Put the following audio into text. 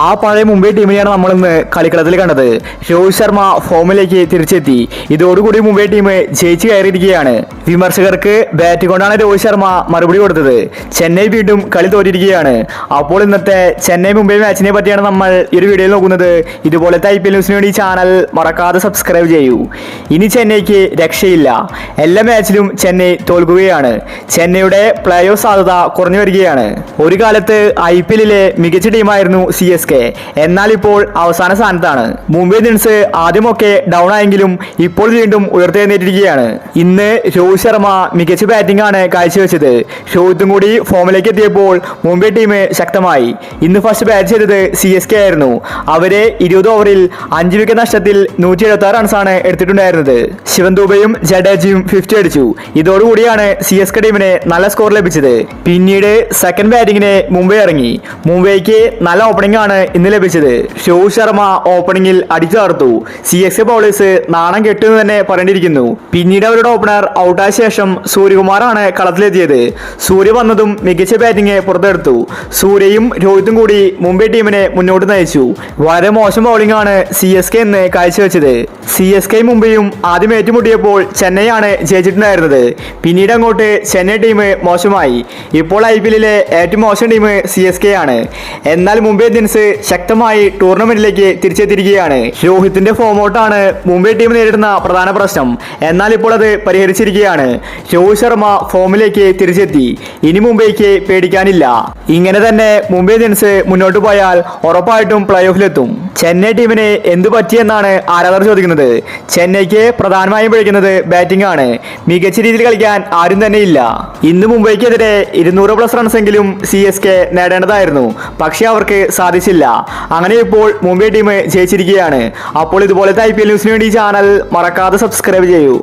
ആ പഴയ മുംബൈ ടീമിനെയാണ് നമ്മൾ ഇന്ന് കളിക്കളത്തിൽ കണ്ടത്. രോഹിത് ശർമ്മ ഫോമിലേക്ക് തിരിച്ചെത്തി. ഇതോടുകൂടി മുംബൈ ടീം ജയിച്ചു കയറിയിരിക്കുകയാണ്. വിമർശകർക്ക് ബാറ്റ് കൊണ്ടാണ് രോഹിത് ശർമ്മ മറുപടി കൊടുത്തത്. ചെന്നൈ വീണ്ടും കളി തോറ്റിരിക്കുകയാണ്. അപ്പോൾ ഇന്നത്തെ ചെന്നൈ മുംബൈ മാച്ചിനെ പറ്റിയാണ് നമ്മൾ ഈ ഒരു വീഡിയോയിൽ നോക്കുന്നത്. ഇതുപോലത്തെ IPL ന്യൂസിന് വേണ്ടി ചാനൽ മറക്കാതെ സബ്സ്ക്രൈബ് ചെയ്യൂ. ഇനി ചെന്നൈക്ക് രക്ഷയില്ല. എല്ലാ മാച്ചിലും ചെന്നൈ തോൽക്കുകയാണ്. ചെന്നൈയുടെ പ്ലേ ഓഫ് സാധ്യത കുറഞ്ഞു വരികയാണ്. ഒരു കാലത്ത് IPL മികച്ച ടീമായിരുന്നു CSK. എന്നാൽ ഇപ്പോൾ അവസാന സ്ഥാനത്താണ്. മുംബൈ ഇന്ത്യൻസ് ആദ്യമൊക്കെ ഡൗൺ ആയെങ്കിലും ഇപ്പോൾ വീണ്ടും ഉയർത്തെഴുന്നേറ്റിരിക്കുകയാണ്. ഇന്ന് രോഹിത് ശർമ്മ മികച്ച ബാറ്റിംഗ് ആണ് കാഴ്ചവെച്ചത്. രോഹിത്തും കൂടി ഫോമിലേക്ക് എത്തിയപ്പോൾ മുംബൈ ടീം ശക്തമായി. ഇന്ന് ഫസ്റ്റ് ബാറ്റ് ചെയ്തത് CSK ആയിരുന്നു. അവരെ 20 ഓവറിൽ 5 വിക്കറ്റ് നഷ്ടത്തിൽ 176 റൺസാണ് എടുത്തിട്ടുണ്ടായിരുന്നത്. ശിവൻ ദുബെയും ജഡേജയും 50 അടിച്ചു. ഇതോടുകൂടിയാണ് CSK ടീമിന് നല്ല സ്കോർ ലഭിച്ചത്. പിന്നീട് സെക്കൻഡ് ബാറ്റിംഗിന് മുംബൈ ഇറങ്ങി. മുംബൈക്ക് നല്ല ഓപ്പണിംഗ് ആണ് ഇന്ന് ലഭിച്ചത്. രോഹിത് ശർമ്മ ഓപ്പണിംഗിൽ അടിച്ചു തകർത്തു. CSK ബൗളേഴ്സ് നാണം കെട്ടുന്നു തന്നെ പറയേണ്ടിയിരിക്കുന്നു. പിന്നീട് അവരുടെ ഓപ്പണർ ഔട്ടായ ശേഷം സൂര്യകുമാറാണ് കളത്തിലെത്തിയത്. സൂര്യ വന്നതും മികച്ച ബാറ്റിംഗ് പുറത്തെടുത്തു. സൂര്യയും രോഹിത്തും കൂടി മുംബൈ ടീമിനെ മുന്നോട്ട് നയിച്ചു. വളരെ മോശം ബൗളിംഗ് ആണ് CSK ഇന്ന് കാഴ്ചവെച്ചത്. CSK മുംബൈയും ആദ്യം ഏറ്റുമുട്ടിയപ്പോൾ ചെന്നൈയാണ് ജയിച്ചിട്ടുണ്ടായിരുന്നത്. പിന്നീട് അങ്ങോട്ട് ചെന്നൈ ടീം മോശമായി. ഇപ്പോൾ IPL ഏറ്റവും മോശം ടീം CSK ആണ്. എന്നാൽ മുംബൈ ഇന്ത്യൻസ് ശക്തമായി ടൂർണമെന്റിലേക്ക് തിരിച്ചെത്തിയിരിക്കുകയാണ്. രോഹിത്തിന്റെ ഫോം ഔട്ടാണ് മുംബൈ ടീം നേരിടുന്ന പ്രധാന പ്രശ്നം. എന്നാൽ ഇപ്പോൾ അത് പരിഹരിച്ചിരിക്കുകയാണ്. രോഹിത് ശർമ്മ ഫോമിലേക്ക് തിരിച്ചെത്തി. ഇനി മുംബൈക്ക് പേടിക്കാനില്ല. ഇങ്ങനെ തന്നെ മുംബൈ ഇന്ത്യൻസ് മുന്നോട്ട് പോയാൽ ഉറപ്പായിട്ടും പ്ലേ ഓഫിലെത്തും. ചെന്നൈ ടീമിന് എന്തു പറ്റിയെന്നാണ് ആരാധകർ ചോദിക്കുന്നത്. ചെന്നൈക്ക് പ്രധാനമായും പിടിക്കുന്നത് ബാറ്റിംഗ് ആണ്. മികച്ച രീതിയിൽ കളിക്കാൻ ആരും തന്നെ ഇല്ല. ഇന്ന് മുംബൈക്കെതിരെ 200+ റൺസെങ്കിലും CSK നേടേണ്ടതായിരുന്നു. പക്ഷേ അവർക്ക് സാധിച്ചില്ല. അങ്ങനെ ഇപ്പോൾ മുംബൈ ടീം ജയിച്ചിരിക്കുകയാണ്. അപ്പോൾ ഇതുപോലത്തെ IPL ന്യൂസിന് വേണ്ടി ചാനൽ മറക്കാതെ സബ്സ്ക്രൈബ് ചെയ്യൂ.